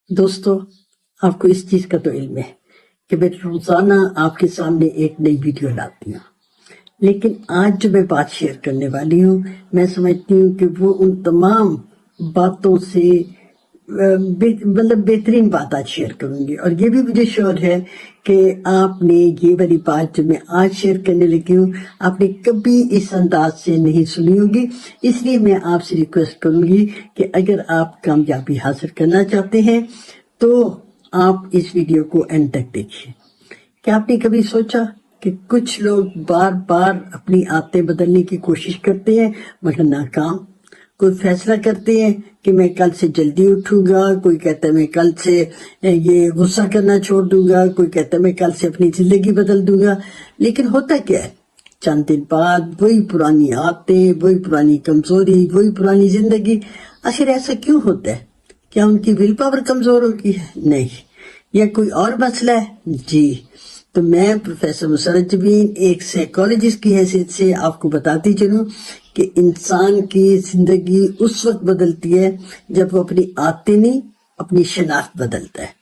दोस्तों, आपको इस चीज का तो इल्म है कि मैं रोजाना आपके सामने एक नई वीडियो लाती हूँ, लेकिन आज जो मैं बात शेयर करने वाली हूँ, मैं समझती हूँ कि वो उन तमाम बातों से मतलब बेहतरीन बात आज शेयर करूंगी। और ये भी मुझे श्योर है कि आपने ये वाली बात जो मैं आज शेयर करने लगी हूँ, आपने कभी इस अंदाज से नहीं सुनी होगी। इसलिए मैं आपसे रिक्वेस्ट करूंगी कि अगर आप कामयाबी हासिल करना चाहते हैं तो आप इस वीडियो को एंड तक देखिए। क्या आपने कभी सोचा कि कुछ लोग बार बार अपनी आदतें बदलने की कोशिश करते हैं मगर नाकाम? कोई फैसला करते हैं कि मैं कल से जल्दी उठूंगा, कोई कहता है मैं कल से ये गुस्सा करना छोड़ दूंगा, कोई कहता है मैं कल से अपनी जिंदगी बदल दूंगा। लेकिन होता क्या है, चंद दिन बाद वही पुरानी आदतें, वही पुरानी कमजोरी, वही पुरानी जिंदगी। आखिर ऐसा क्यों होता है? क्या उनकी विल पावर कमजोर होगी? नहीं, या कोई और मसला है? जी, तो मैं प्रोफेसर मुसर्रत जबीन एक साइकोलॉजिस्ट की हैसियत से आपको बताती चलूं कि इंसान की जिंदगी उस वक्त बदलती है जब वो अपनी आदतें नहीं, अपनी शनाख्त बदलता है।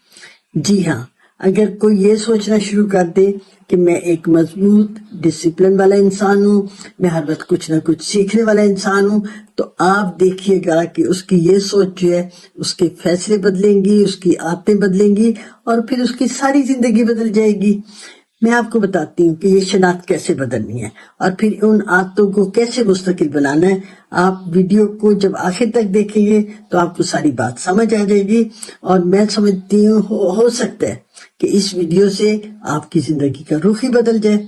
जी हाँ, अगर कोई ये सोचना शुरू कर दे कि मैं एक मजबूत डिसिप्लिन वाला इंसान हूँ, मैं हर वक्त कुछ ना कुछ सीखने वाला इंसान हूँ, तो आप देखिएगा कि उसकी ये सोच जो है, उसके फैसले बदलेंगी, उसकी आदतें बदलेंगी और फिर उसकी सारी जिंदगी बदल जाएगी। मैं आपको बताती हूँ कि ये शनाख्त कैसे बदलनी है और फिर उन आदतों को कैसे मुस्तकिल बनाना है। आप वीडियो को जब आखिर तक देखेंगे तो आपको सारी बात समझ आ जाएगी और मैं समझती हूँ हो सकता है कि इस वीडियो से आपकी जिंदगी का रुख ही बदल जाए।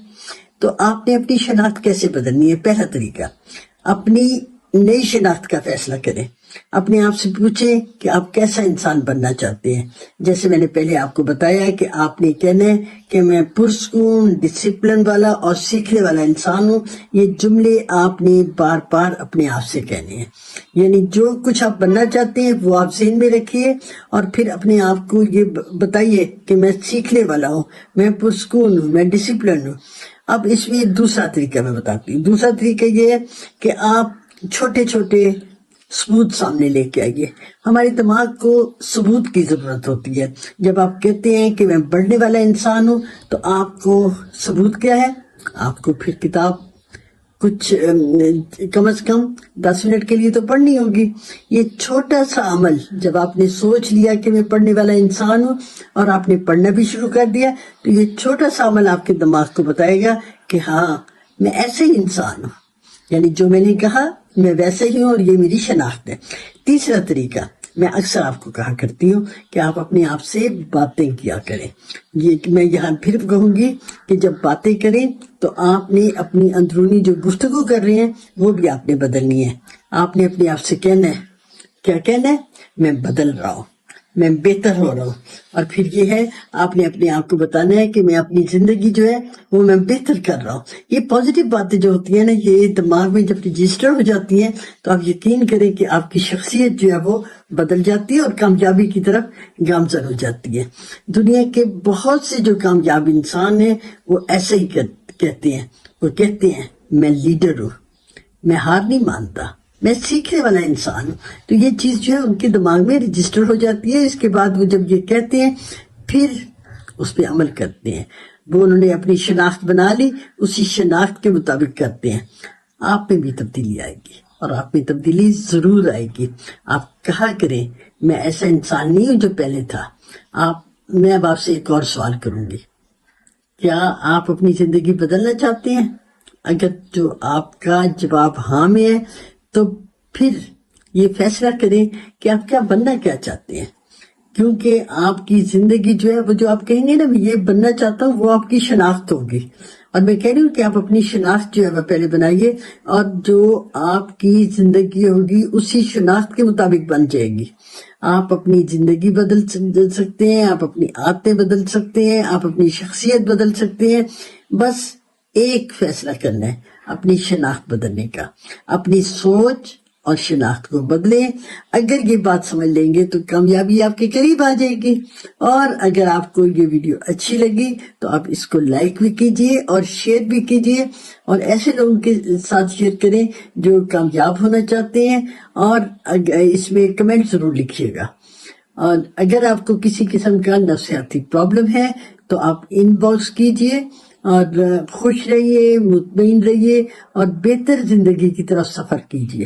तो आपने अपनी शनाख्त कैसे बदलनी है? पहला तरीका, अपनी नई शनाख्त का फैसला करें। अपने आप से पूछें कि आप कैसा इंसान बनना चाहते हैं। जैसे मैंने पहले आपको बताया कि आपने कहना है कि मैं पुरसकून, डिसिप्लिन वाला और सीखने वाला इंसान हूँ। ये जुमले आपने बार बार अपने आप से कहने हैं। यानी जो कुछ आप बनना चाहते हैं वो आप ज़हन में रखिए और फिर अपने आप को ये बताइए कि मैं सीखने वाला हूँ, मैं पुरसकून हूँ, मैं डिसिप्लिन हूँ। अब इसमें दूसरा तरीका मैं बताती हूँ। दूसरा तरीका ये है कि आप छोटे छोटे सबूत सामने लेके आइए। हमारे दिमाग को सबूत की जरूरत होती है। जब आप कहते हैं कि मैं बढ़ने वाला इंसान हूं तो आपको सबूत क्या है? आपको फिर किताब कुछ कम से कम 10 मिनट के लिए तो पढ़नी होगी। ये छोटा सा अमल, जब आपने सोच लिया कि मैं पढ़ने वाला इंसान हूं और आपने पढ़ना भी शुरू कर दिया, तो ये छोटा सा अमल आपके दिमाग को बताएगा कि हाँ, मैं ऐसे ही इंसान हूं। यानी जो मैंने कहा मैं वैसे ही हूं और ये मेरी शनाख्त है। तीसरा तरीका, मैं अक्सर आपको कहा करती हूँ कि आप अपने आप से बातें किया करें। ये मैं यहाँ फिर कहूंगी कि जब बातें करें तो आपने अपनी अंदरूनी जो गुफ्तगू कर रहे हैं वो भी आपने बदलनी है। आपने अपने आप से कहना है, क्या कहना है? मैं बदल रहा हूँ, मैं बेहतर हो रहा हूँ। और फिर ये है, आपने अपने आप को बताना है कि मैं अपनी जिंदगी जो है वो मैं बेहतर कर रहा हूँ। ये पॉजिटिव बातें जो होती है ना, ये दिमाग में जब रजिस्टर हो जाती हैं तो आप यकीन करें कि आपकी शख्सियत जो है वो बदल जाती है और कामयाबी की तरफ गामजन हो जाती है। दुनिया के बहुत से जो कामयाब इंसान हैं वो ऐसे ही कहते हैं। वो कहते हैं मैं लीडर हूँ, मैं हार नहीं मानता, मैं सीखने वाला इंसान हूँ। तो ये चीज जो है उनके दिमाग में रजिस्टर हो जाती है। इसके बाद वो जब ये कहते हैं फिर उस पर अमल करते हैं। वो उन्होंने अपनी शनाख्त बना ली, उसी शनाख्त के मुताबिक करते हैं। आप में भी तब्दीली आएगी और आप में तब्दीली जरूर आएगी। आप कहा करें मैं ऐसा इंसान नहीं हूं जो पहले था। मैं अब आपसे एक और सवाल करूंगी, क्या आप अपनी जिंदगी बदलना चाहते हैं? अगर जो आपका जवाब हाँ में है तो फिर ये फैसला करें कि आप क्या बनना क्या चाहते हैं। क्योंकि आपकी जिंदगी जो है वो जो आप कहेंगे ना मैं ये बनना चाहता हूँ, वो आपकी शनाख्त होगी। और मैं कह रही हूँ कि आप अपनी शनाख्त जो है वो पहले बनाइए और जो आपकी जिंदगी होगी उसी शनाख्त के मुताबिक बन जाएगी। आप अपनी जिंदगी बदल सकते हैं, आप अपनी आदतें बदल सकते हैं, आप अपनी शख्सियत बदल सकते हैं। बस एक फैसला करना है अपनी शनाख्त बदलने का। अपनी सोच और शनाख्त को बदलें। अगर ये बात समझ लेंगे तो कामयाबी आपके करीब आ जाएगी। और अगर आपको ये वीडियो अच्छी लगी तो आप इसको लाइक भी कीजिए और शेयर भी कीजिए और ऐसे लोगों के साथ शेयर करें जो कामयाब होना चाहते हैं। और इसमें कमेंट जरूर लिखिएगा। اور اگر آپ کو کسی قسم کا نفسیاتی پرابلم ہے تو آپ ان باکس کیجئے اور خوش رہیے، مطمئن رہیے اور بہتر زندگی کی طرف سفر کیجئے.